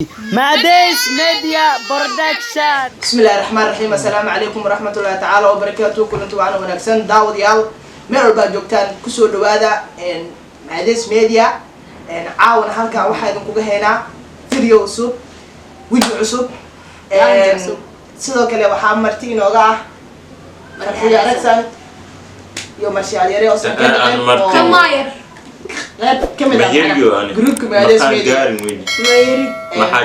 ماديس ميديا برودكشن. بسم الله الرحمن الرحيم. السلام عليكم ورحمة الله تعالى وبركاته. كلنتم معنا ونكسن داود يال ميرل باجوكتان كسو دوادا ماديس ميديا عاون هالكا واحد نكوجا هنا فيديو عصب فيديو عصب sidoo kale waxaa marti inooga ah marxiya aragsan iyo marshaal yare oo كماير kamid ah groupka Mades Media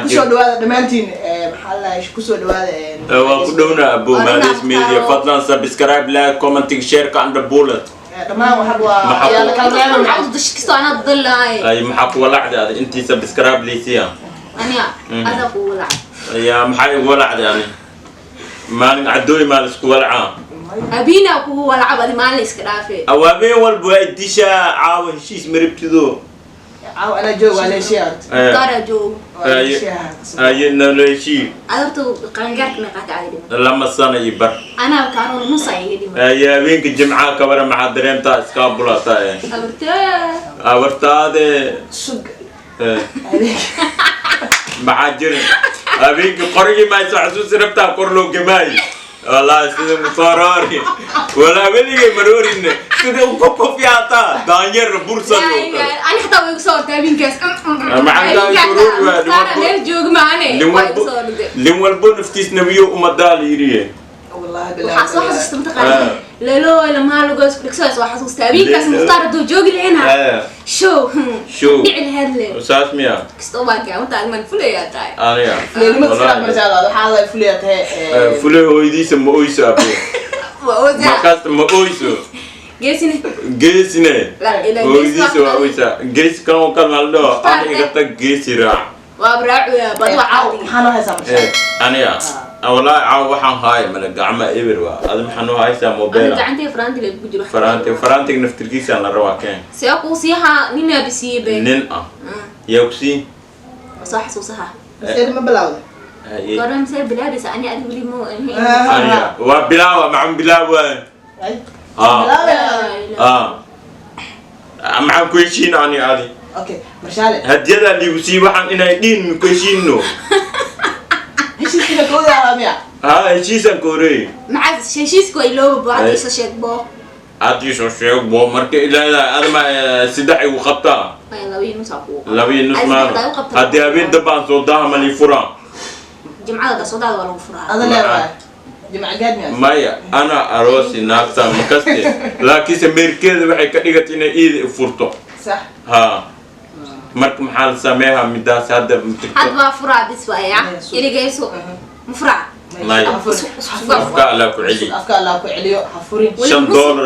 kusoo dhawaada dhamaantiin maxaa la kusoo dhawaada waa ku dhowna abo Mades Media fadlan subscribe like comment share ka anda bullet dhamaan waxa waa ayaa la kala انا عاوز دشكستو انا ضل هاي ay maxaa ku walacda intii subscribe leesiya انا اقول يا maxay walacda yani maalin cadooy maal isku walacaa ابينا هو لعب هذه ما ليس كدافه awaabeen walba ay disha caawa heshiis maribtido caaw ana joog waa leeshiyaad ترى جو ay naleeshi عرفتو قنقرك نقاط عادي lama sana ibar انا كانوا نص يدي ay habeenka jimcaha ka waran maxaa dareemta iska bulata awartaade sug maxaa jirin habeenka qorigi ma soo xasuusin rabtaa kor loo gamay والله سيدي مصاراري ولا بلي مرورين سيدي وكوكو فياتا دانير بورصة أنا حتى ويقصور تابين كاس معك شروط أنا جوج معنا لم والبون فتيس نبيو ومدال يريه والله بالله حاسس استمتع لا لما لقوس فلكسوس وحاسس تابين كاس مختار دو جوج لهنا شو بيع هذا أساس ميا كستوبا كا وانت من فليا تاي أنا يا ليه ما تصير مرجع هذا فليا تاي فلي هو يدي سم أويسو أبو ما كاست ما أويسو جيسني لا إذا هو يدي سو أويسا جيس كانوا مالدو أنا إقطع جيس راع وابرع يا بطلع عادي حنا هاي سامش أنا يا والله عاو وحن هاي من قعمة إبروا هذا محنو هاي ساموبيلا أنا قعدتي فرانتي اللي بجرح فرانتي نفتركيس على الرواكين سياقو سيها نينا بسيبه نين يوكسي صح صح سيد ما بلاوده قرن سير بلابس أنا أدري لي مو أنا وبلاوة معهم بلاوة معهم كويشين أنا هذه اوكي مرشاله هديدا اللي يسيب عن إنه يدين كويشينه ايش كده كودا يا ميا هشيسا كوري مع شيشيس كوي لو بعد يسوي بو عادي شو شيء بو مركي لا هذا ما سدعي وخطأ لوي نصابو لوي نسمع هدي أبين دبان صوتها ملي فرا جمعة ده صودا ولا فرا هذا لا جماعة قادمة مايا أنا أروسي ناقصة مكستي لكن سميركيد waxay ka dhigatay إيد فرطة صح ها مرك محل ساميها مداس هذا حد فرا بس ويا اللي جايسو مفرع مايا أفكار لا كعلي أفكار لا كعلي حفورين $5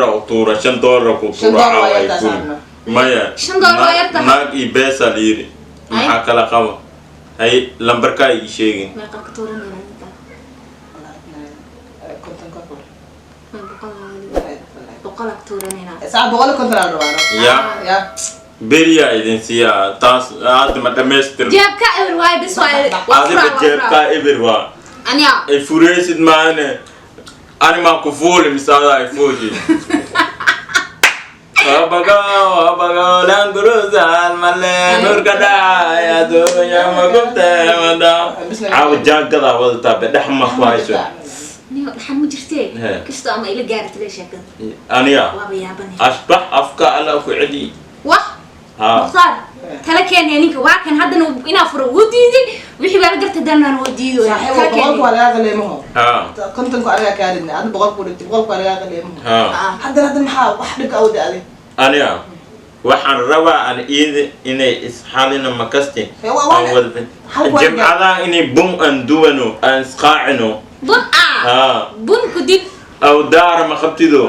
وطورة $5 وطورة عايزون مايا $5 ناق يبيس ليري محاك لا قوة هاي لامبركاي يشيغين ما كتورن بقولك تورنينا ساعة بقولك كنت أنا يا بريا إذن سيا تاس هذا ما تمستر جاب كائر واي بس واي هذا بجيب كائر واي أنيا الفوريسد معنا أنا ما كفول مثال يفوجي أبغى لانغروزان ملء نور كذا يا دنيا ما قمت مدا عاود جاك كذا ولتا بدحم خوايسو نيو لحم مجرتي كشتو أما إلى جارت ليش هكذا أنيا وابي يابني أشبح أفكار على فعلي واه مختار كلا كان يعني كواكن هذا نو إنا فروديدي وحي بقى قدرت دنا نوديدو صحيح بقولك ولا غلي مهم ها كنت نقول عليها كارثة أنا بقولك ولا غلي مهم ها هذا محا وحدك أودي عليه أنيا waxaan rabaa aan inay isxaalina makasti jamcada inay bun aan duwano aan isqaacino bun bun kudib aw daara ma qabtido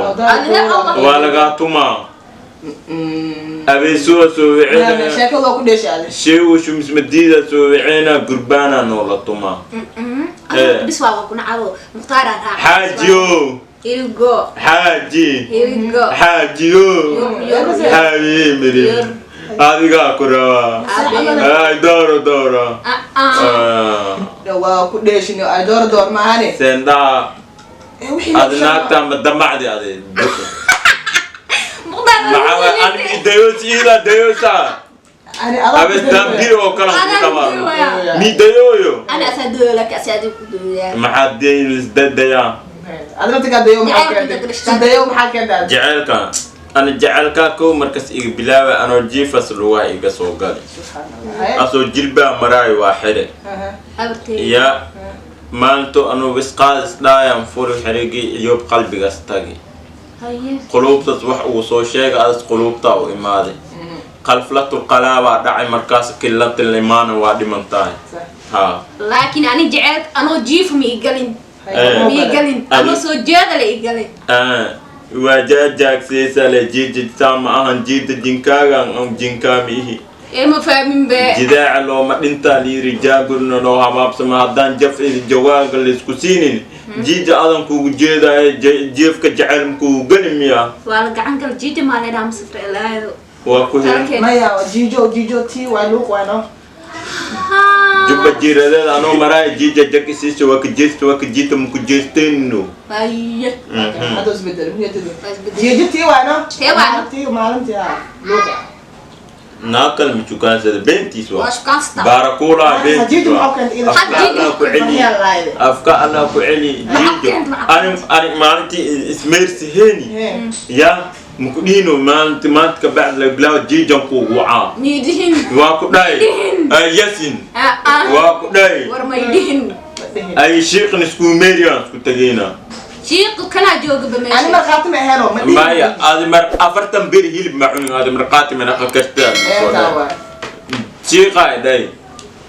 waa laga tuma abeeso soo wicina sheekada ku dheeshaade sheew shumis madida soo wicina gurbana no la tuma بس waa kuna cado muqtaara حاجيو حاجي حاجيو حبيبي adiga kura ay doro waa ku dheeshin ay doro maahane senda adna ta madamacdi adi muqtaara مع أنا ديوس إلى ديوسا abes dambir oo kala ku dhamaa midayoyo أنا أسدو لك أسدو كدويا maxaad isdadaya adna tagadayo maxaa keentaa jaceelka ana jaceelka ko markas iga bilaawa ano jiifas luwa iga soo gali asoo jilba maray waa xire ya maanto ano wisqaas dhaayam furu xirigi iyo qalbigaas tagi qulubtas wax uu soo sheega as qulubta u imaaday qalflatu qalaba dhacay markaas killat limaan waa dhimantaay ha لكن أنا جعلت أنا جيف ميقلين ميقلين أنا سجادة ليقلين wajaajak seesale jiji sama ahan jida jinkaagan am jinkaamihi إيه ما فاهمين بقى jidaaca looma dhintaa liiri jaagurna loo habaabsama haddaan jaf idi jawaaga laysku siinin jiija adan kugu jeedaayo jeefka jacayl kugu geli miyaa وأنا قاعد أقول جيت ما لنا مسافر إلا waa ku hiran maya jijo tii waa luuq waano jubba jiiradeeda anoo maraaya jiija jakisiisa waa ka jeesta waa ka jiita maku jeesteenno أيه hadda isbedel jijo tii waano tii maalintii luuqa naakal michukaansada beentiis waa واش كاستا baarakuulaa beentiis jijo waa maxaa keentaa afka alla ku celi jiijo ani maalintii ismeersiheeni ya mukudino maanta ka bacd la bilaa jiijan ku wacaa ميدين waa ku dhaay yasin waa ku dhaay ورما يدين ay sheekhan isku meeriyan isku tageena شيق كنا جوج بمشي ani markhaati ma ahelo maya admar afartan bir hilib macun admar qaati mana qakasta sheekha day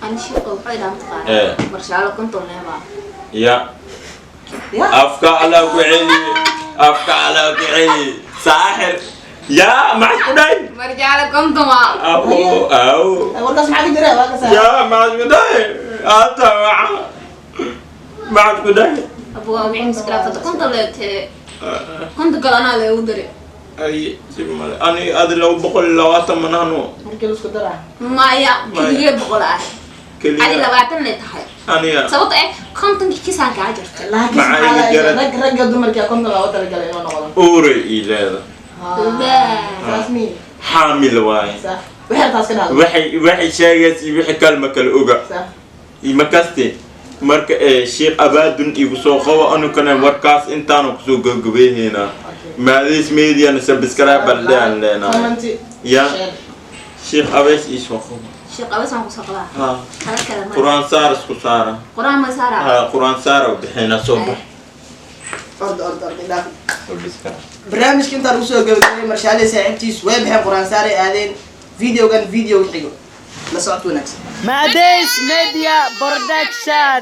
أنا شيق وحيد عم تقال إيه. برشالة كنت نبا ya afka alla ku celi afka alla ku celi saaxir ya ma ku dhaay برجالة كنت ما aw warkaas maxaa ka jira waa ka saa ya ma ku dhaay ata ma ku dhaay أبو أبي مسكرة كنت لت كنت قال أنا لا أقدر ay simal ani adlaw boqol lawaatan manano markii la isku daraa ما يا كل بقول أنا kaliya لبعتنا لتحي aniya سبت إيه كنت كيسان كاجر laakiin ragga dumarkii konta looga talagalay inuu noqdo ore ileeda saas mi xaamil waay waxay taas ka dhacday waxay sheegaysi wixii kalma kala oga imakaste marka sheekh abaadun igu soo qabo anu kana warkaas intaanu kusoo gabagabeeyna maadis media na subscribe baldan lena ya sheekh abays isoo qabo شيء قبس ما قصقلا ha هذا كلام quraan saar isku saara قرآن ما سارع ha quraan saar bixina soo bax barnaamijka intaan ugu soo gabagabay marshaale saaxiibtiis way baxeen quraan saaray aadeen videogan video xigo la socod wanaagsan Madis Media Production.